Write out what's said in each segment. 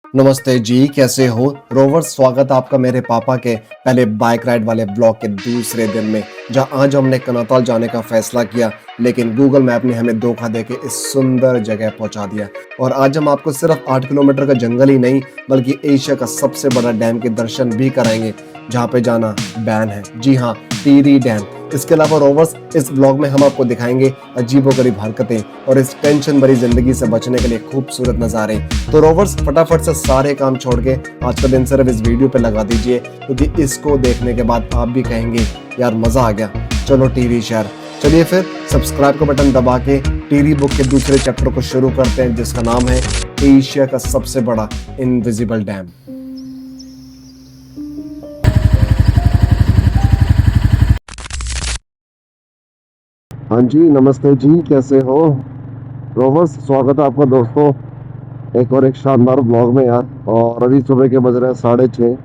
नमस्ते जी, कैसे हो? रोवर, स्वागत है आपका मेरे पापा के पहले बाइक राइड वाले ब्लॉग के दूसरे दिन में, जहां आज हमने कनाताल जाने का फैसला किया, लेकिन गूगल मैप ने हमें धोखा देके इस सुंदर जगह पहुंचा दिया। और आज हम आपको सिर्फ 8 किलोमीटर का जंगल ही नहीं, बल्कि एशिया का सबसे बड़ा डैम के दर्शन भी कराएंगे, जहां पे जाना बैन है। जी हाँ, टिहरी डैम। इसके अलावा रोवर्स, इस ब्लॉग में हम आपको दिखाएंगे अजीबोगरीब हरकतें और इस टेंशन भरी जिंदगी से बचने के लिए खूबसूरत नज़ारे। तो रोवर्स, फटाफट से सारे काम छोड़ के आज का दिन सिर्फ इस वीडियो पे लगा दीजिए, क्योंकि इसको देखने के बाद आप भी कहेंगे यार मजा आ गया, चलो टिहरी शहर। चलिए फिर सब्सक्राइब का बटन दबा के टिहरी बुक के दूसरे चैप्टर को शुरू करते हैं, जिसका नाम है एशिया का सबसे बड़ा इनविजिबल डैम। हाँ जी, नमस्ते जी, कैसे हो? रोवर्स, स्वागत है आपका दोस्तों एक शानदार ब्लॉग में यार। और अभी सुबह के बज रहे हैं 6:30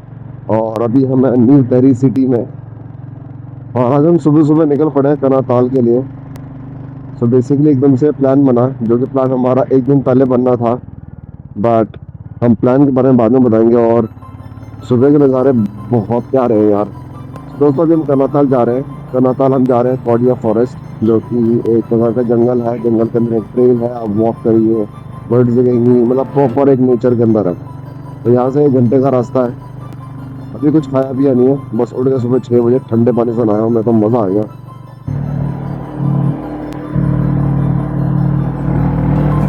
और अभी हम हैं न्यू दिल्ली सिटी में। और आज हम सुबह सुबह निकल पड़े हैं कनाताल के लिए। सो बेसिकली एकदम से प्लान बना, जो कि प्लान हमारा एक दिन पहले बनना था, बट हम प्लान के बारे में बाद में बताएंगे। और सुबह के नज़ारे बहुत प्यारे हैं यार। दोस्तों, अभी हम कनाताल जा रहे हैं। कनाताल हम जा रहे हैं कौडिया फॉरेस्ट, जो कि एक प्रकार का जंगल है। जंगल के अंदर एक ट्रेल है, आप वॉक करिए, बर्ड्स दिखेंगी, मतलब प्रॉपर एक नेचर के अंदर है। तो यहाँ से 1 घंटे का रास्ता है। अभी कुछ खाया पिया नहीं है, बस उठ के सुबह 6 बजे ठंडे पानी से नहाया हूँ मैं, तो मज़ा आ गया।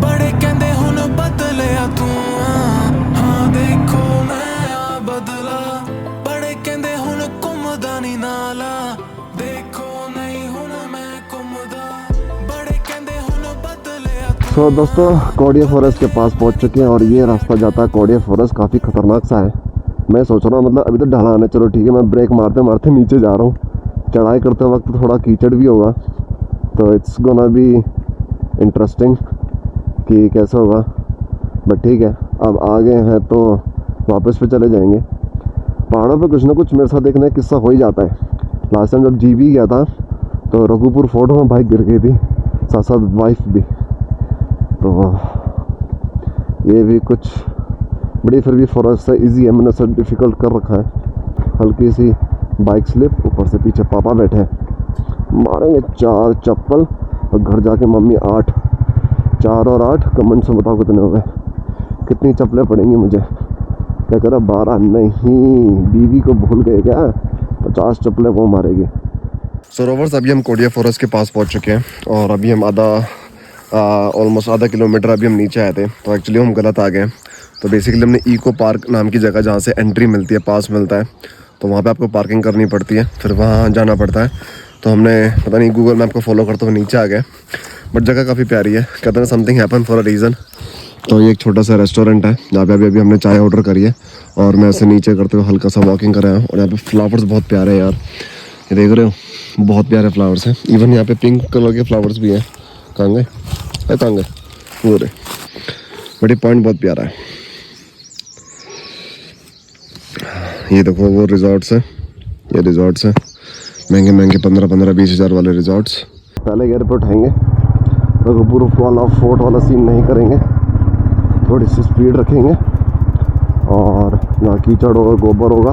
बड़े कहंदे हुन बदलिया तू, हाँ देखो मैं आ बदला। बड़े कहंदे हुन घुमदा नी नाला, देखो नहीं हुन मैं घुमदा। बड़े कहंदे हुन बदलिया तू। तो दोस्तों, कौडिया फॉरेस्ट के पास पहुँच चुके हैं और ये रास्ता जाता है कौडिया फॉरेस्ट। काफ़ी खतरनाक सा है। मैं सोच रहा हूँ, मतलब अभी तो ढलान है, चलो ठीक है, मैं ब्रेक मारते मारते नीचे जा रहा हूँ। चढ़ाई करते वक्त थोड़ा कीचड़ भी होगा, तो इट्स गोना बी इंटरेस्टिंग कि कैसा होगा, बट ठीक है, अब आ गए हैं तो वापस पे चले जाएंगे। पहाड़ों पे कुछ ना कुछ मेरे साथ देखने का किस्सा हो ही जाता है। लास्ट टाइम जब जीबी गया था तो रघुपुर फोर्ट में बाइक गिर गई थी, साथ साथ वाइफ भी। तो ये भी कुछ बड़ी, फिर भी फॉरेस्ट से इजी है, मैंने सब डिफ़िकल्ट कर रखा है। हल्की सी बाइक स्लिप, ऊपर से पीछे पापा बैठे हैं। मारेंगे 4 चप्पल और घर जाके मम्मी 8। 4 और 8 कमेंट से बताओ कितने हो गए, कितनी चप्पलें पड़ेंगी मुझे। क्या करा, 12 नहीं, बीवी को भूल गए क्या? 50 चप्पलें वो मारेगी। सो रोवर्स, अभी हम कौडिया फॉरेस्ट के पास पहुंच चुके हैं और अभी हम ऑलमोस्ट आधा किलोमीटर अभी हम नीचे आए थे, तो एक्चुअली हम गलत आ गए। तो बेसिकली हमने इको पार्क नाम की जगह, जहाँ से एंट्री मिलती है, पास मिलता है, तो वहाँ पे आपको पार्किंग करनी पड़ती है, फिर वहाँ जाना पड़ता है। तो हमने पता नहीं गूगल मैप को फॉलो करते हुए नीचे आ गए, बट जगह काफ़ी प्यारी है। कहते हैं something happen for a reason. तो ये एक छोटा सा रेस्टोरेंट है जहाँ पे अभी हमने चाय ऑर्डर करी है और मैं ऐसे नीचे करते हुए हल्का सा वॉकिंग कर रहा हूँ। और यहाँ पे फ्लावर्स बहुत प्यारे हैं यार, ये देख रहे हो, बहुत प्यारे फ्लावर्स हैं। इवन यहाँ पे पिंक कलर के फ्लावर्स भी हैं। कहाँ गए, कहाँ गए वो रे, बट ये पॉइंट बहुत प्यारा है। ये देखो वो रिजॉर्ट्स हैं, ये रिजॉर्ट्स हैं, महंगे महंगे 15-20 हज़ार वाले रिजॉर्ट्स। पहले एयरपोर्ट आएंगे, रघुपुर वाला फोर्ट वाला सीन नहीं करेंगे, थोड़ी सी स्पीड रखेंगे और ना कीचड़ होगा, गोबर होगा,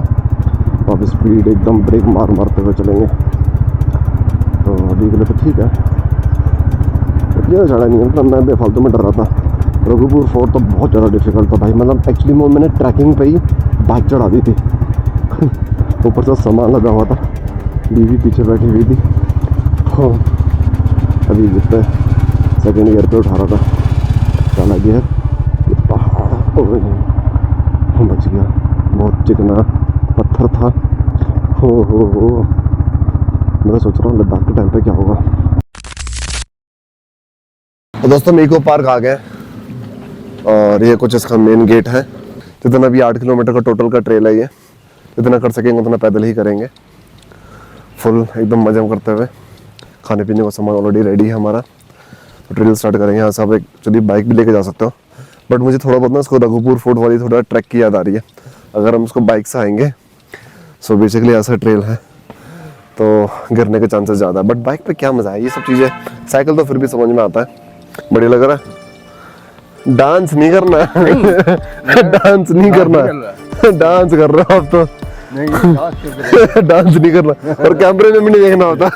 और स्पीड एकदम ब्रेक मारते हुए चलेंगे। तो अभी के लिए तो ठीक है, इतना चढ़ा नहीं है, मतलब मैं बेफालतू में डर रहा था। रघुपुर फोर्ट तो बहुत ज़्यादा डिफिकल्ट था भाई, मतलब एक्चुअली वो मैंने ट्रैकिंग पे ही बाइक चढ़ा दी थी। ऊपर से सामान लगा हुआ था, बीवी पीछे बैठी हुई थी। तो अभी जितने सेकेंड गियर पे उठा रहा था, चला गया ये पहाड़, बच गया। बहुत चिकना पत्थर था। हो मैं सोच रहा हूँ लद्दाख के टाइम पे क्या होगा। तो दोस्तों, हम इको पार्क आ गए और ये कुछ इसका मेन गेट है। जितना भी 8 किलोमीटर का टोटल का ट्रेल है, ये जितना कर सकेंगे उतना पैदल ही करेंगे, फुल एकदम मजे करते हुए। खाने पीने का सामान ऑलरेडी रेडी है हमारा, तो ट्रेल स्टार्ट करेंगे। यहाँ से आप एक्चुअली बाइक भी लेके जा सकते हो, बट मुझे थोड़ा बहुत ना इसको रघुपुर फोर्ट वाली थोड़ा ट्रैक की याद आ रही है। अगर हम उसको बाइक से आएंगे, सो बेसिकली ऐसा ट्रेल है तो गिरने के चांसेस ज़्यादा है, बट बाइक पे क्या मज़ा है। ये सब चीज़ें, साइकिल तो फिर भी समझ में आता है, बढ़िया लग रहा है। डांस नहीं करना डांस नहीं करना, डांस कर रहे हो आप तो। डांस नहीं करना और कैमरे में भी नहीं देखना होता।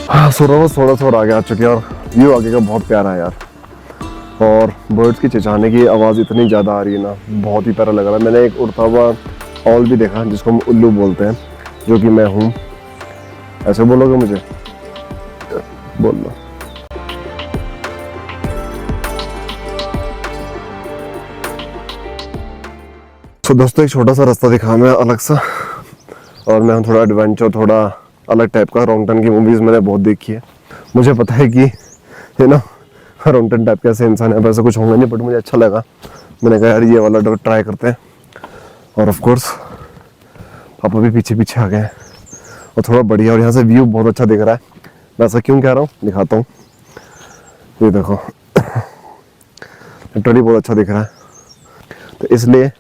हाँ सूरज थोड़ा आगे आ चुके हैं और व्यू आगे का बहुत प्यारा है यार। और बर्ड्स की चिल्लाने की आवाज़ इतनी ज़्यादा आ रही है ना, बहुत ही प्यारा लग रहा है। मैंने एक उड़ता हुआ ऑल भी देखा जिसको हम उल्लू बोलते हैं, जो कि मैं हूँ। ऐसे बोलोगे मुझे? बोल लो। तो दोस्तों एक छोटा सा रास्ता दिखा मैं अलग सा, और मैं थोड़ा एडवेंचर, थोड़ा अलग टाइप का। रॉन्गटन की मूवीज़ मैंने बहुत देखी है, मुझे पता है कि यू नो रॉन्गटन टाइप के ऐसे इंसान है, वैसे कुछ होंगे नहीं, बट मुझे अच्छा लगा। मैंने कहा यार ये वाला डर ट्राई करते हैं। और ऑफ कोर्स पापा भी पीछे पीछे आ गए हैं और थोड़ा बढ़िया, और यहाँ से व्यू बहुत अच्छा दिख रहा है। मैं ऐसा क्यों कह रहा हूँ, दिखाता हूँ। ये देखो लिटरली बहुत अच्छा दिख रहा है। तो इसलिए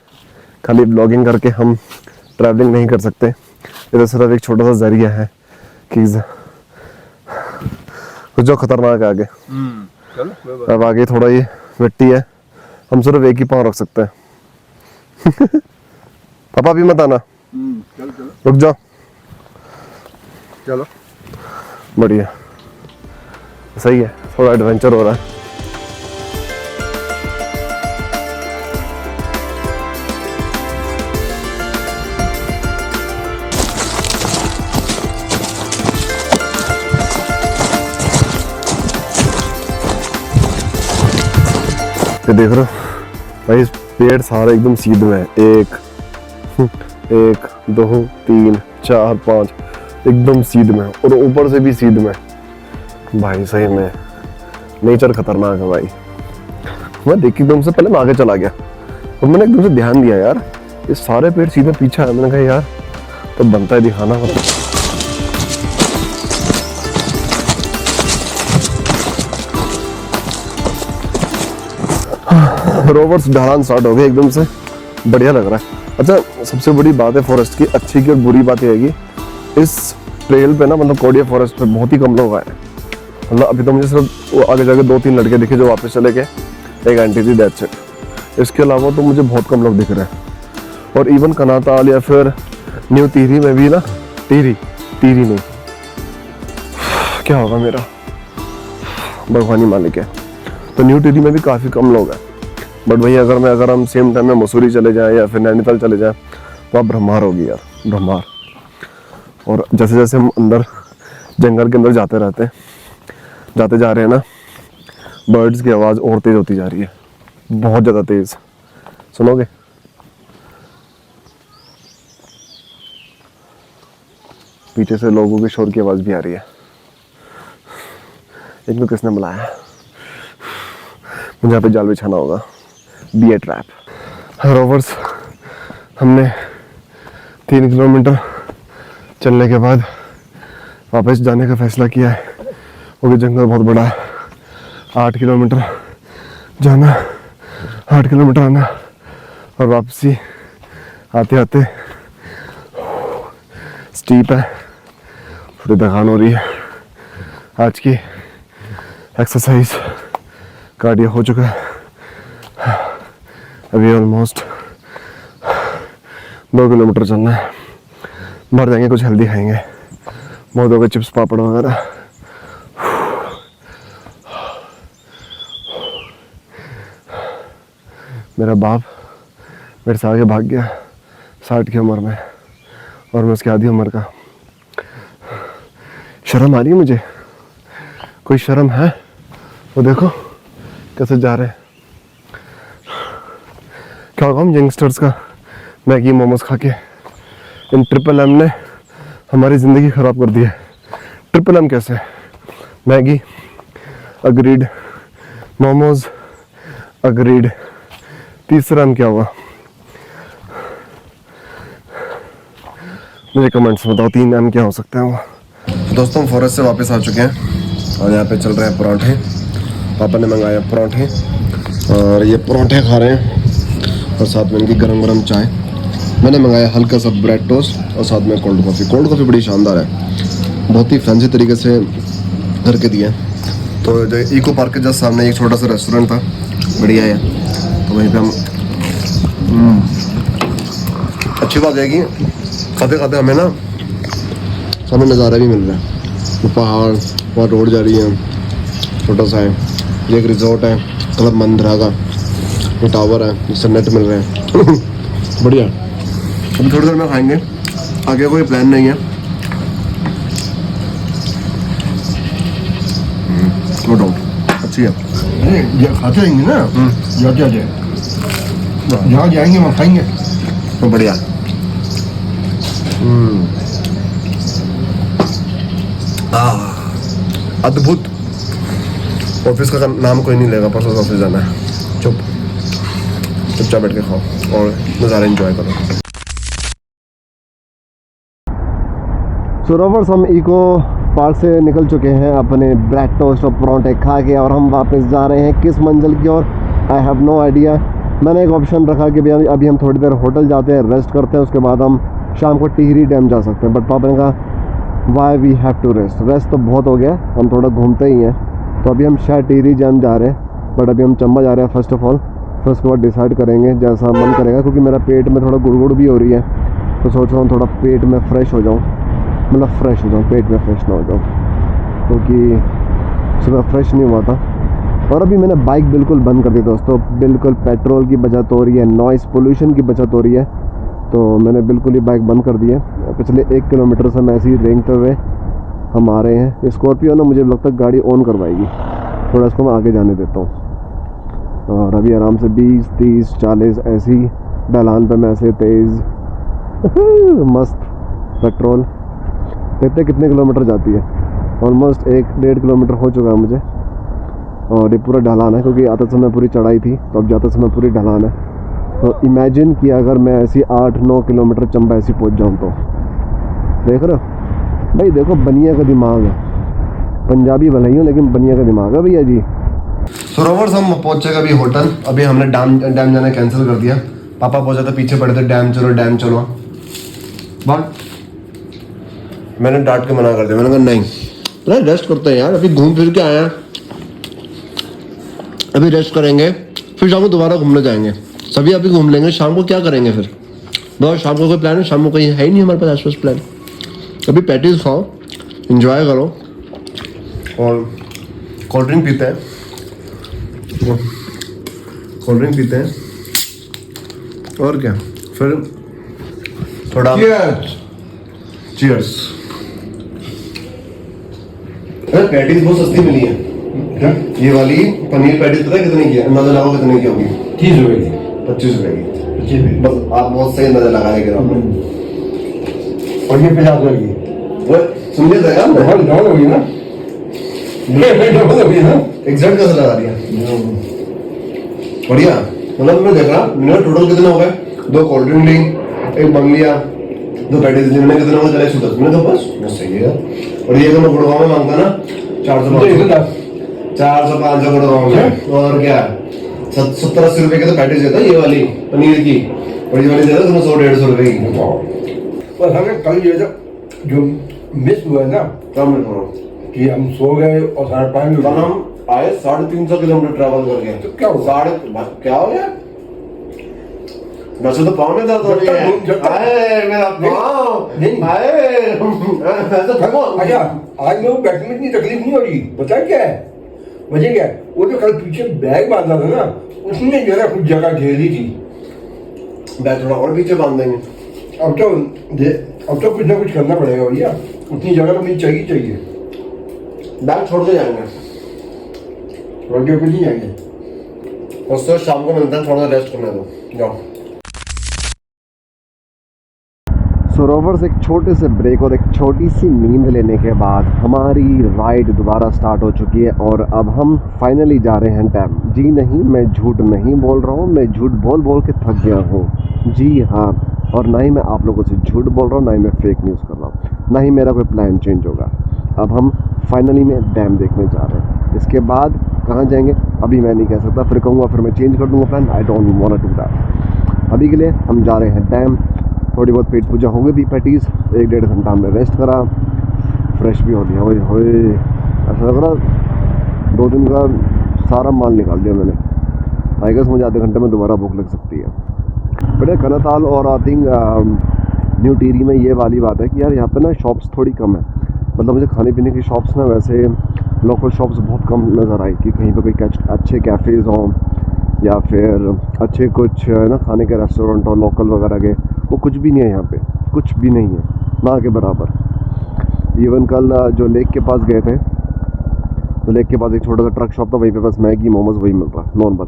खाली ब्लॉगिंग करके हम ट्रैवलिंग नहीं कर सकते। ये तो सिर्फ एक छोटा सा जरिया है कि कुछ जो खतरनाक है आगे। अब आगे थोड़ा ये मिट्टी है, हम सिर्फ एक ही पाँव रख सकते हैं। पापा भी मत आना, रुक जाओ। चलो बढ़िया, सही है, थोड़ा एडवेंचर हो रहा है। ये देख रहे हो भाई, इस पेड़ सारे एकदम सीधे में है। 1 2 3 4 5 एकदम सीध में, और ऊपर से भी सीध में। भाई सही में नेचर खतरनाक है भाई। मैं देख एकदम से पहले मैं आगे चला गया और मैंने एकदम से ध्यान दिया यार ये सारे पेड़ सीधे पीछे है। मैंने कहा यार तो बनता है दिखाना। रोवर्स ढलान स्टार्ट हो गए एकदम से, बढ़िया लग रहा है। अच्छा सबसे बड़ी बात है फॉरेस्ट की, अच्छी की और बुरी बात यह है कि इस ट्रेल पे ना, मतलब कोडिया फॉरेस्ट पे बहुत ही कम लोग आए। मतलब अभी तो मुझे सिर्फ वो आगे जाके 2-3 लड़के दिखे जो वापस चले गए, एक आंटी थी, दैट्स इट। इसके अलावा तो मुझे बहुत कम लोग दिख रहे हैं। और इवन कनाताल या फिर न्यू टिहरी में भी ना, टिहरी नहीं, क्या होगा मेरा, भगवानी मालिक है। तो न्यू टिहरी में भी काफ़ी कम लोग हैं। बट वही अगर हम सेम टाइम में मसूरी चले जाएं या फिर नैनीताल चले जाएं तो आप ब्रह्मार होगी यार, ब्रह्मार। और जैसे जैसे हम अंदर जंगल के अंदर जाते जा रहे हैं ना, बर्ड्स की आवाज़ और तेज़ होती जा रही है, बहुत ज़्यादा तेज़। सुनोगे? पीछे से लोगों के शोर की आवाज़ भी आ रही है। एक तो किसने बुलाया? मुझे यहाँ पे जाल बिछाना होगा, बी ए ट्रैप। रोवर्स हमने 3 किलोमीटर चलने के बाद वापस जाने का फैसला किया है, क्योंकि जंगल बहुत बड़ा है। 8 किलोमीटर जाना, 8 किलोमीटर आना, और वापसी आते आते स्टीप है, थोड़ी थकान हो रही है। आज की एक्सरसाइज कार्डियो हो चुका है। अभी ऑलमोस्ट 2 किलोमीटर चलना है। बाहर जाएंगे, कुछ हेल्दी खाएंगे, मोदों के चिप्स, पापड़ वगैरह। मेरा बाप मेरे से आगे भाग गया 60 की उम्र में, और मैं उसकी आधी उम्र का। शर्म आ रही है मुझे, कोई शर्म है? वो देखो कैसे जा रहे हैं। क्या होगा हम यंगस्टर्स का मैगी मोमोज खा के। इन ट्रिपल एम ने हमारी ज़िंदगी ख़राब कर दी है। ट्रिपल एम कैसे? मैगी अग्रीड, मोमोज अग्रीड, तीसरा एम क्या हुआ? मुझे कमेंट्स बताओ 3 एम क्या हो सकता है वो। दोस्तों हम फॉरेस्ट से वापस आ चुके हैं और यहाँ पे चल रहे हैं पराठे। पापा ने मंगाया पराठे और ये पराठे खा रहे हैं, और साथ में इनकी गरम गरम चाय। मैंने मंगाया हल्का सा ब्रेड टोस्ट और साथ में कोल्ड कॉफ़ी बड़ी शानदार है, बहुत ही फैंसी तरीके से करके दिया। तो जो इको पार्क के जस्ट सामने एक छोटा सा रेस्टोरेंट था, बढ़िया है, तो वहीं पे हम अच्छी बात है कि खाते खाते हमें ना सामने नज़ारा भी मिल रहा है, वो पहाड़, वहाँ रोड जा रही है, छोटा सा है, ये एक रिजॉर्ट है क्लब मंदिरा का, ये टावर है जिससे नेट मिल रहे हैं बढ़िया। अभी थोड़ी देर में खाएंगे, आगे कोई प्लान नहीं है। नो डाउट अच्छी है। अरे ये खाते रहेंगे ना, जाते जाते जहाँ जाएंगे वहाँ खाएंगे। तो बढ़िया। अद्भुत। ऑफिस का नाम कोई नहीं लेगा, परसों ऑफिस जाना है। चुपचाप बैठ के खाओ और नज़ारा एंजॉय करो। सो रोवर्स, हम इको पार्क से निकल चुके हैं अपने ब्रेड टोस्ट और परांठे खा के, और हम वापस जा रहे हैं किस मंजिल की ओर, आई हैव नो आइडिया। मैंने एक ऑप्शन रखा कि भैया अभी हम थोड़ी देर होटल जाते हैं, रेस्ट करते हैं, उसके बाद हम शाम को टिहरी डैम जा सकते हैं। बट पापा ने कहा why we have to rest तो बहुत हो गया, हम थोड़ा घूमते ही हैं। तो अभी हम शायद टिहरी डैम जा रहे हैं, बट अभी हम चंबा जा रहे हैं फर्स्ट ऑफ ऑल, फिर उसके बाद डिसाइड करेंगे जैसा मन करेगा, क्योंकि मेरा पेट में थोड़ा गुड़गुड़ भी हो रही है। तो सोच रहा हूँ थोड़ा पेट में फ्रेश हो जाऊँ, मतलब फ्रेश हो जाऊँ, पेट में फ्रेश ना हो जाऊँ, क्योंकि सुबह फ्रेश नहीं हुआ था। और अभी मैंने बाइक बिल्कुल बंद कर दी दोस्तों, बिल्कुल पेट्रोल की बचत हो रही है, नॉइस पोल्यूशन की बचत हो रही है, तो मैंने बिल्कुल ही बाइक बंद कर दी है। पिछले 1 किलोमीटर से मैं ऐसे ही रेंगते हुए हम आ रहे हैं। स्कॉर्पियो ना मुझे लगता है गाड़ी ऑन करवाएगी, थोड़ा इसको मैं आगे जाने देता हूँ। और अभी आराम से 20, 30, 40 ऐसी ढलान पे मैं ऐसे तेज़ मस्त पेट्रोल। देखते कितने किलोमीटर जाती है, ऑलमोस्ट 1-1.5 किलोमीटर हो चुका है मुझे। और ये पूरा ढलान है, क्योंकि आते समय पूरी चढ़ाई थी, तो अब जाते समय पूरी ढलान है। तो इमेजिन कि अगर मैं ऐसी 8-9 किलोमीटर चंबा ऐसी पहुंच जाऊं तो देख रहे हो भाई, देखो बनिया का दिमाग है, पंजाबी भले ही हूँ लेकिन बनिया का दिमाग है भैया जी। तो रोवर्स, हम पहुंचे अभी होटल। अभी हमने डैम जाना कैंसिल कर दिया। पापा बहुत ज़्यादा पीछे पड़े थे, डैम चलो। बट मैंने डांट के मना कर दिया, मैंने कहा नहीं, अरे रेस्ट करते हैं यार, अभी घूम फिर के आए हैं, अभी रेस्ट करेंगे, फिर शाम को दोबारा घूमने जाएंगे। सभी अभी घूम लेंगे, शाम को क्या करेंगे फिर, बस शाम को कोई प्लान है, शाम को कहीं है ही नहीं हमारे पास आसपास प्लान। अभी पैटीज खाओ, एंजॉय करो और कोल्ड ड्रिंक पीते हैं, और क्या, फिर थोड़ा चीयर्स। अरे पैटीज बहुत सस्ती मिली है। क्या? ये वाली पनीर पैटीज पता है कितने की है? अंदाजा लगाओ कितने की होगी? 30 रुपए की, 25 रुपए की। 25 रुपए। बस आप बहुत सही अंदाजा लगा रहे हैं। और ये 50 रुपए की। वो समझे थे यार, डबल होगी ना, डबल होगी ना, एग्जैक्ट कैसे लगा दिया, बढ़िया। मतलब मैं देख रहा, मैंने टोटल कितने हो गए, 2 कोल्ड ड्रिंक ली, 1 बन लिया, 2 पैटीज ली, मैंने कितने हो गए, 110। मैंने कहा बस सही है। और ये तो मैं गुड़गांव में मांगता ना 400-500 गुड़गांव में, और क्या 70-80 रुपए के तो पैटीज देता ये वाली पनीर की, और ये वाली देता तुम्हें 100-150 रुपए की। और हमें कल जो मिस हुआ है ना, क्या मिल रहा कि हम सो गए और 5:30 कल हम आए 350 किलोमीटर ट्रैवल करके, तो क्या हुआ? क्या हो गया? वैसे तो पाँव में दर्द हो रही है, आए मेरा पाँव, नहीं। आए ऐसे थको। अच्छा, आज मेरे को बैठने में इतनी तकलीफ नहीं हो रही, पता है क्या है वजह क्या है? वो जो कल पीछे बैग बांधा था ना, उसने जो है ना कुछ जगह घेर दी थी। बैग थोड़ा और पीछे बांध देंगे। अब तो कुछ ना कुछ करना पड़ेगा भैया, उतनी जगह तो मुझे चाहिए। बैग छोड़ के जाएंगे, रोड के कुछ नहीं जाएंगे। उससे शाम को मिलते हैं, थोड़ा रेस्ट करने दो, जाओ। सो रोवर्स, एक छोटे से ब्रेक और एक छोटी सी नींद लेने के बाद हमारी राइड दोबारा स्टार्ट हो चुकी है, और अब हम फाइनली जा रहे हैं डैम। जी नहीं, मैं झूठ नहीं बोल रहा हूँ, मैं झूठ बोल के थक गया हूँ। जी हाँ, और ना ही मैं आप लोगों से झूठ बोल रहा हूँ, ना ही मैं फेक न्यूज़ कर रहा हूँ, ना ही मेरा कोई प्लान चेंज होगा। अब हम फाइनली में डैम देखने जा रहे हैं। इसके बाद कहाँ जाएंगे अभी मैं नहीं कह सकता, फिर कहूँगा, फिर मैं चेंज कर दूँगा plan. I don't want to do that. अभी के लिए हम जा रहे हैं डैम, थोड़ी बहुत पेट पूजा हो गई थी पैटीज, 1-1.5 घंटा हमने रेस्ट करा, फ्रेश भी हो लिया। ओए होए ऐसा लग रहा 2 दिन का सारा माल निकाल दिया मैंने। आई गेस मुझे आधे घंटे में दोबारा भूख लग सकती है। बड़े कनाताल और आई थिंक न्यू टीरी में ये वाली बात है कि यार यहाँ पे ना शॉप्स थोड़ी कम है। मतलब मुझे खाने पीने की शॉप्स ना वैसे लोकल शॉप्स बहुत कम नज़र आई कि कहीं पे कोई अच्छे कैफ़ेज़ हों या फिर अच्छे कुछ ना खाने के रेस्टोरेंट हो लोकल वगैरह के, वो कुछ भी नहीं है यहाँ पे, कुछ भी नहीं है, ना के बराबर। इवन कल जो लेक के पास गए थे तो लेक के पास एक छोटा सा ट्रक शॉप था, वहीं पे बस मैगी मोमोज वही मिल रहा नॉर्मल।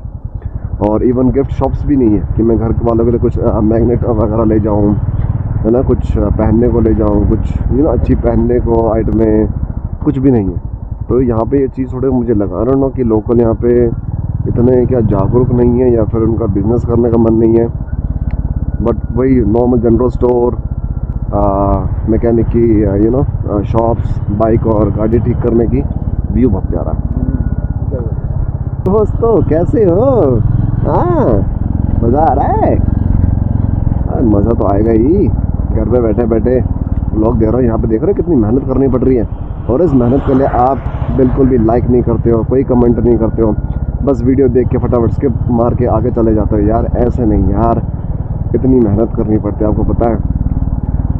और इवन गिफ्ट शॉप्स भी नहीं है कि मैं घर वालों के लिए कुछ मैग्नेट वगैरह ले जाऊँ, है ना, कुछ पहनने को ले जाऊँ, कुछ ना अच्छी पहनने को आइटमें, कुछ भी नहीं है। तो यहाँ पे ये चीज़ थोड़े मुझे लगा रहा ना कि लोकल यहाँ पे इतने क्या जागरूक नहीं है या फिर उनका बिजनेस करने का मन नहीं है। बट वही नॉर्मल जनरल स्टोर, मैकेनिक की यू नो शॉप्स, बाइक और गाड़ी ठीक करने की व्यू बहुत प्यारा है। दोस्तों कैसे हो? हाँ मज़ा आ रहा है? मज़ा तो आएगा ही, घर पे बैठे बैठे व्लॉग दे रहा हूँ। यहाँ पे देख रहे हो कितनी मेहनत करनी पड़ रही है, और इस मेहनत के लिए आप बिल्कुल भी लाइक नहीं करते हो, कोई कमेंट नहीं करते हो, बस वीडियो देख के फटाफट स्किप मार के आगे चले जाते हो। यार ऐसे नहीं यार, इतनी मेहनत करनी पड़ती है, आपको पता है।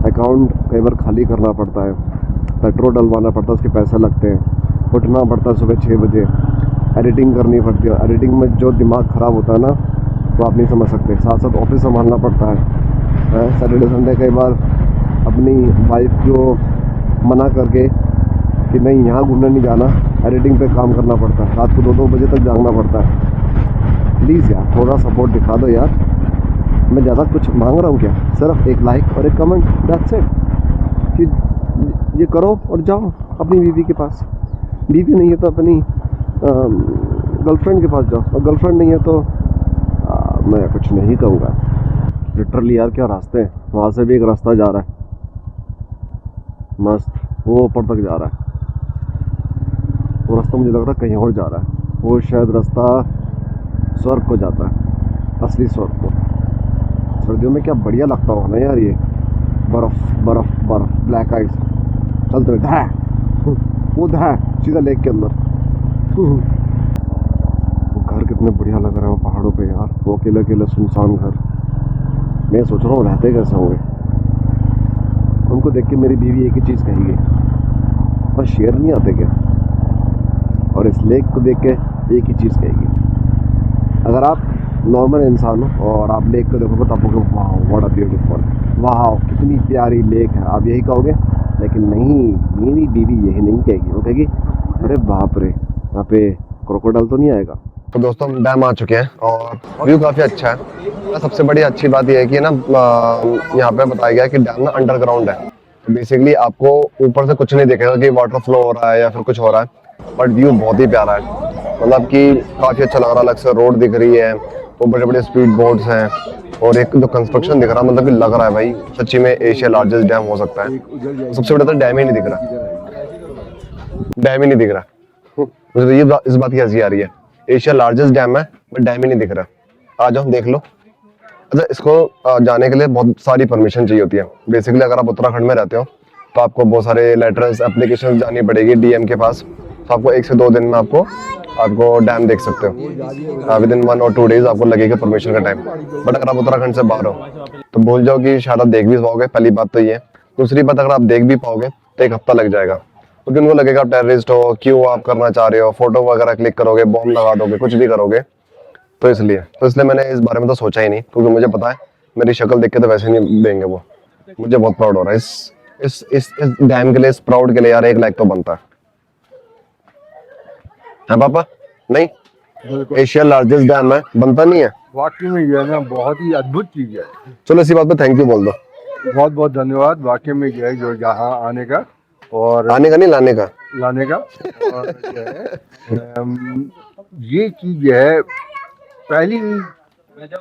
अकाउंट कई बार खाली करना पड़ता है, पेट्रोल डलवाना पड़ता है, उसके पैसे लगते हैं, उठना पड़ता है सुबह 6 बजे, एडिटिंग करनी पड़ती है। एडिटिंग में जो दिमाग ख़राब होता है ना वो आप नहीं समझ सकते। साथ साथ ऑफिस संभालना पड़ता है। सैटरडे संडे कई बार अपनी वाइफ को मना करके कि नहीं यहाँ घूमने नहीं जाना, एडिटिंग पे काम करना पड़ता है, रात को 2-2 बजे तक जागना पड़ता है। प्लीज़ यार थोड़ा सपोर्ट दिखा दो यार, मैं ज़्यादा कुछ मांग रहा हूँ क्या? सिर्फ एक लाइक और एक कमेंट, दैट्स इट। कि ये करो और जाओ अपनी बीवी के पास, बीवी नहीं है तो अपनी गर्लफ्रेंड के पास जाओ, और गर्लफ्रेंड नहीं है तो मैं कुछ नहीं कहूँगा। लिटरली यार क्या रास्ते हैं, वहाँ से भी एक रास्ता जा रहा है मस्त, वो ऊपर तक जा रहा है। वो रास्ता मुझे लग रहा है कहीं और जा रहा है, वो शायद रास्ता स्वर्ग को जाता है, असली स्वर्ग को। सर्दियों में क्या बढ़िया लगता होगा ना यार, ये बर्फ़ बर्फ़ बर्फ़, ब्लैक आइस चलते हुए धा वो धा सीधा लेक के अंदर। वो घर कितने बढ़िया लग रहे हैं वो पहाड़ों पे यार, वो अकेले अकेले सुनसान घर। मैं सोच रहा हूँ रहते कैसे होंगे। उनको देख के मेरी बीवी एक ही चीज़ कहेगी, बस शेर नहीं आते क्या? और इस लेक को देख के एक ही चीज़ कहेगी। अगर आप नॉर्मल इंसान हो और आप लेक को देखोगे तो आप कहोगे वाह व्हाट अ ब्यूटीफुल, वाह कितनी प्यारी लेक है, आप यही कहोगे। लेकिन नहीं, मेरी बीवी यही नहीं कहेगी, वो कहेगी अरे बाप रे यहाँ पे क्रोकोडाइल तो नहीं आएगा। तो दोस्तों हम डैम आ चुके हैं और व्यू काफ़ी अच्छा है। सबसे बड़ी अच्छी बात यह है कि ना यहाँ पे बताया गया है कि डैम ना अंडरग्राउंड है। बेसिकली आपको ऊपर से कुछ नहीं दिखेगा कि वाटर फ्लो हो रहा है या फिर कुछ हो रहा है, बट व्यू बहुत ही प्यारा है। मतलब कि काफ़ी अच्छा लग रहा है, अलग से रोड दिख रही है, वो बड़े बड़े स्पीड बोट्स हैं, और एक जो कंस्ट्रक्शन दिख रहा है, मतलब कि लग रहा है भाई सच्ची में एशिया लार्जेस्ट डैम हो सकता है। सबसे बड़ा तो डैम ही नहीं दिख रहा, डैम ही नहीं दिख रहा। मुझे तो ये इस बात की हंसी आ रही है, एशिया लार्जेस्ट डैम है बट डैम ही नहीं दिख रहा। आ जाओ देख लो। अच्छा, इसको जाने के लिए बहुत सारी परमिशन चाहिए होती है। बेसिकली अगर आप उत्तराखंड में रहते हो तो आपको बहुत सारे लेटर्स एप्लीकेशन जानी पड़ेगी डीएम के पास, तो आपको 1 से 2 दिन में आपको डैम देख सकते हो। विद इन 1 और 2 डेज आपको लगेगा परमिशन का टाइम। बट अगर आप उत्तराखंड से बाहर हो तो भूल जाओ कि शायद आप देख भी पाओगे, पहली बात तो ये है। दूसरी बात, अगर आप देख भी पाओगे तो 1 हफ्ता लग जाएगा, क्योंकि उनको लगेगा आप टेररिस्ट हो, क्यों आप करना चाह रहे हो, फोटो वगैरह क्लिक करोगे, बॉम्ब लगा दोगे, कुछ भी करोगे। तो इसलिए मैंने इस बारे में तो सोचा ही नहीं, क्योंकि मुझे पता है मेरी शक्ल देख के तो वैसे नहीं देंगे वो। मुझे बहुत प्राउड हो रहा है इस डैम के लिए, इस प्राउड के लिए यार 1 लाख तो बनता है। हाँ पापा? नहीं, एशिया लार्जेस्ट डैम है, बनता नहीं है। वाकई में ये ना बहुत ही अद्भुत चीज है। चलो इसी बात पे थैंक यू बोल दो। बहुत बहुत धन्यवाद वाकई में ये जो यहाँ आने का और आने का नहीं लाने का, लाने का। और जो है, ये चीज है पहली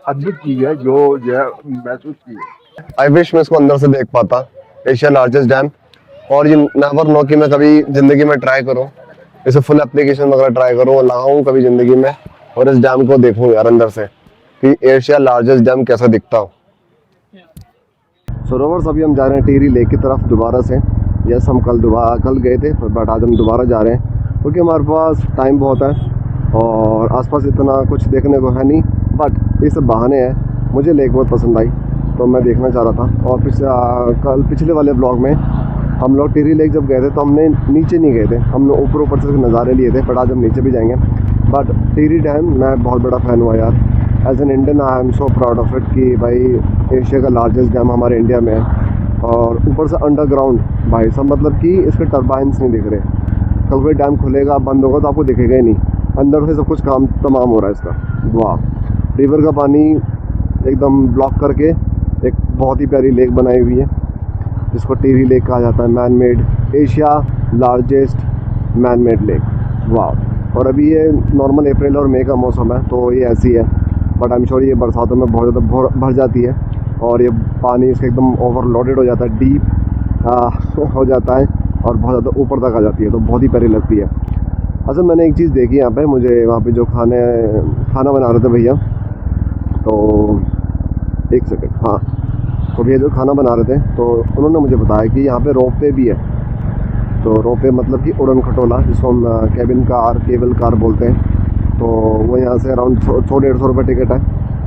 अद्भुत चीज है जो है महसूस की है। आई विश मैं इसको अंदर से देख पाता, एशिया लार्जेस्ट डैम। और ये नेवर नो कि मैं कभी जिंदगी में ट्राई करूँ, इसे फुल एप्लीकेशन वगैरह ट्राई करूँ, लगाऊँ कभी जिंदगी में, और इस डैम को देखूँ यार अंदर से कि एशिया लार्जेस्ट डैम कैसा दिखता हो। सरोवर्स अभी हम जा रहे हैं टिहरी लेक की तरफ दोबारा से। यस, हम कल गए थे बट आज हम दोबारा जा रहे हैं क्योंकि हमारे पास टाइम बहुत है और आसपास इतना कुछ देखने को है नहीं, बट ये सब बहाने हैं। मुझे लेक बहुत पसंद आई तो मैं देखना चाह रहा था। और पिछले वाले ब्लॉग में हम लोग टिहरी लेक जब गए थे तो हमने नीचे नहीं गए थे, हमने ऊपर से नज़ारे लिए थे, बट आज हम नीचे भी जाएंगे। बट टिहरी डैम मैं बहुत बड़ा फ़ैन हुआ यार। As an Indian I am so proud of it कि भाई एशिया का लार्जेस्ट डैम हमारे इंडिया में है और ऊपर से अंडरग्राउंड भाई सब, मतलब कि इसके टर्बाइंस नहीं दिख रहे। कल कोई डैम खुलेगा बंद होगा तो आपको दिखेगा ही नहीं, अंदर से सब कुछ काम तमाम हो रहा है इसका। वाह, रिवर का पानी एकदम ब्लॉक करके एक बहुत ही प्यारी लेक बनाई हुई है जिसको टिहरी लेक कहा जाता है। Man made, Asia largest man made lake. वाह, और अभी ये नॉर्मल अप्रैल और मई का मौसम है तो ये ऐसी है, बट आई एम श्योर ये बरसातों में बहुत ज़्यादा भर जाती है और ये पानी इसका एकदम ओवरलोडेड हो जाता है, डीप हो जाता है और बहुत ज़्यादा ऊपर तक आ जाती है तो बहुत ही प्यारी लगती है। अच्छा, मैंने एक चीज़ देखी यहाँ पे, मुझे वहाँ पे जो खाना बना रहे थे भैया, तो एक सेकंड, हाँ, तो भैया जो खाना बना रहे थे तो उन्होंने मुझे बताया कि यहाँ पे रोपवे भी है। तो रोपवे मतलब कि उड़न खटोला, जिसको हम केबल कार बोलते हैं। तो वो यहाँ से अराउंड 100-150 रुपये टिकट है।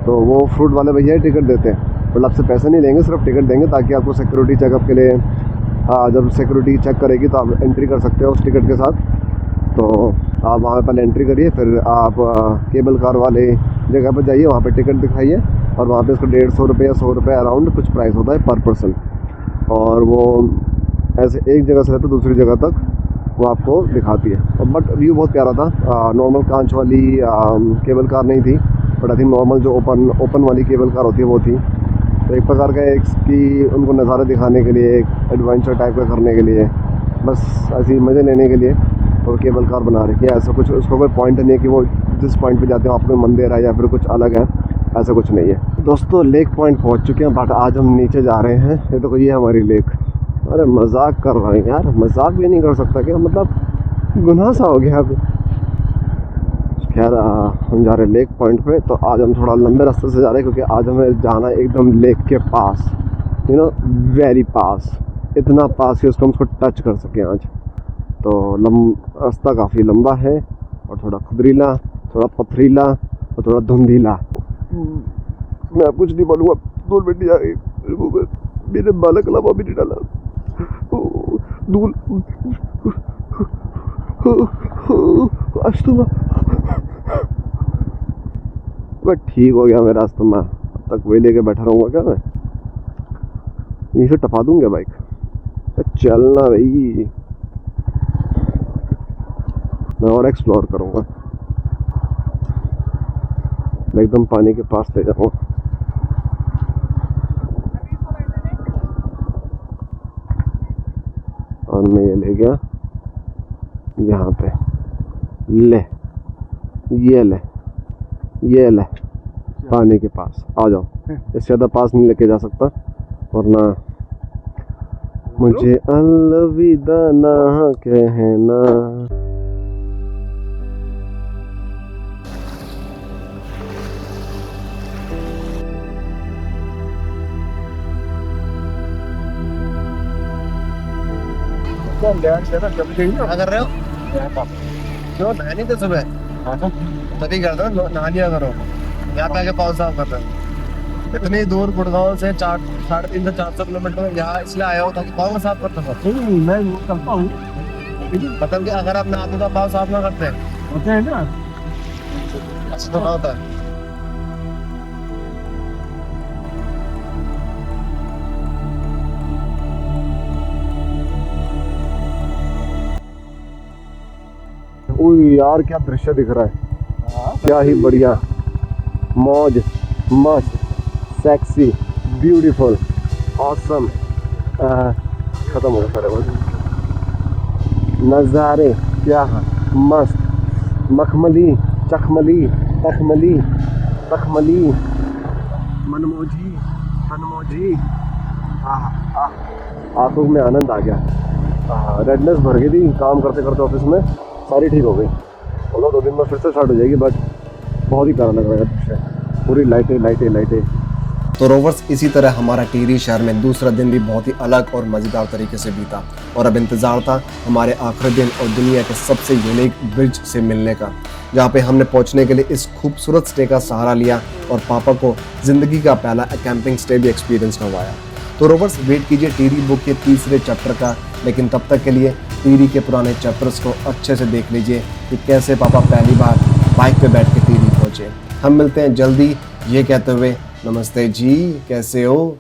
तो वो फ्रूट वाले भैया टिकट देते हैं, मतलब आपसे पैसे नहीं लेंगे, सिर्फ टिकट देंगे ताकि आपको सिक्योरिटी चेकअप के लिए जब सिक्योरिटी चेक करेगी तो आप एंट्री कर सकते हो उस टिकट के साथ। तो आप वहाँ पहले एंट्री करिए, फिर आप केबल कार वाले जगह पर जाइए, वहाँ पे टिकट दिखाइए और वहाँ पे इसको 150 रुपये या 100 रुपये अराउंड कुछ प्राइस होता है पर पर्सन। और वो ऐसे एक जगह से लेकर दूसरी जगह तक वो आपको दिखाती है। और बट व्यू बहुत प्यारा था। नॉर्मल कांच वाली केबल कार नहीं थी, बट आई थिंक नॉर्मल जो ओपन वाली केबल कार होती है वो थी। तो एक प्रकार का एक कि उनको नज़ारे दिखाने के लिए, एक एडवेंचर टाइप का करने के लिए, बस ऐसे मज़े लेने के लिए तो केबल कार बना रखी है। ऐसा कुछ उसका कोई पॉइंट नहीं है कि वो जिस पॉइंट पे जाते हैं वहाँ पे मंदिर है या फिर कुछ अलग है, ऐसा कुछ नहीं है। दोस्तों, लेक पॉइंट पहुँच चुके हैं, बट आज हम नीचे जा रहे हैं। ये तो ये है हमारी लेक। अरे मजाक कर रहे हैं यार, मजाक भी नहीं कर सकता क्या, मतलब गुनाह सा हो गया अब। खैर, हम जा रहे हैं लेक पॉइंट पे। तो आज हम थोड़ा लंबे रास्ते से जा रहे हैं क्योंकि आज हमें जाना है एकदम लेक के पास, यू नो, वेरी पास, इतना पास कि उसको हम उसको टच कर सकें आज। तो रास्ता काफ़ी लंबा है और थोड़ा खुदरीला, थोड़ा पथरीला और थोड़ा धुंधीला। मैं कुछ नहीं बोलूँगा, धूल मिट्टी जा रही मेरे बालक अलावा भी नहीं डाला धूल। आज तो मैं ठीक हो गया मेरा, आज तो मैं अब तक वही लेके बैठा रहूँगा क्या, मैं यहीं से टपा दूँगा बाइक। चलना भाई, मैं और एक्सप्लोर करूँगा, मैं एकदम पानी के पास ले जाऊँगा। और मैं ये ले गया यहाँ पे, ले ये ले पानी के पास आ जाओ। इससे ज़्यादा पास नहीं लेके जा सकता वरना मुझे अलविदा ना कहना। क्या कर रहे हो? क्यों नहा नहीं थे सुबह? तभी कर दो, नहा लिया करो। यहाँ पे आके पाँव साफ कर रहे हो। इतनी दूर गुड़गांव से 350 से 400 किलोमीटर यहाँ इसलिए आया हो ताकि पाँव साफ करता था। मैं करता हूँ, मतलब कि अगर आप नहाते तो पाँव साफ ना करते होते हैं ना। ऐसा तो ना होता है। ओह यार, क्या दृश्य दिख रहा है, क्या ही बढ़िया, मौज मस्त, सेक्सी, ब्यूटीफुल, ऑसम। खत्म हो गया सारे बस नज़ारे, क्या मस्त, मखमली, चखमली, तखमली, तखमली, मनमोजी, मनमोजी। आंखों में आनंद आ गया। रेडनेस भर गई थी काम करते करते ऑफिस में, सारी ठीक हो गई। मतलब 2 दिन में फिर से स्टार्ट हो जाएगी, बट बहुत ही प्यारा लग रहा है दृश्य। पूरी लाइटें लाइटें लाइटें। तो रोवर्स, इसी तरह हमारा टिहरी शहर में दूसरा दिन भी बहुत ही अलग और मज़ेदार तरीके से बीता और अब इंतज़ार था हमारे आखिरी दिन और दुनिया के सबसे यूनिक ब्रिज से मिलने का, जहाँ पे हमने पहुँचने के लिए इस खूबसूरत स्टे का सहारा लिया और पापा को ज़िंदगी का पहला कैंपिंग स्टे भी एक्सपीरियंस करवाया। तो रोवर्स, वेट कीजिए टिहरी बुक के तीसरे चैप्टर का, लेकिन तब तक के लिए टिहरी के पुराने चैप्टर्स को अच्छे से देख लीजिए कि कैसे पापा पहली बार बाइक पे बैठ के टिहरी पहुँचे। हम मिलते हैं जल्दी, ये कहते हुए नमस्ते जी, कैसे हो।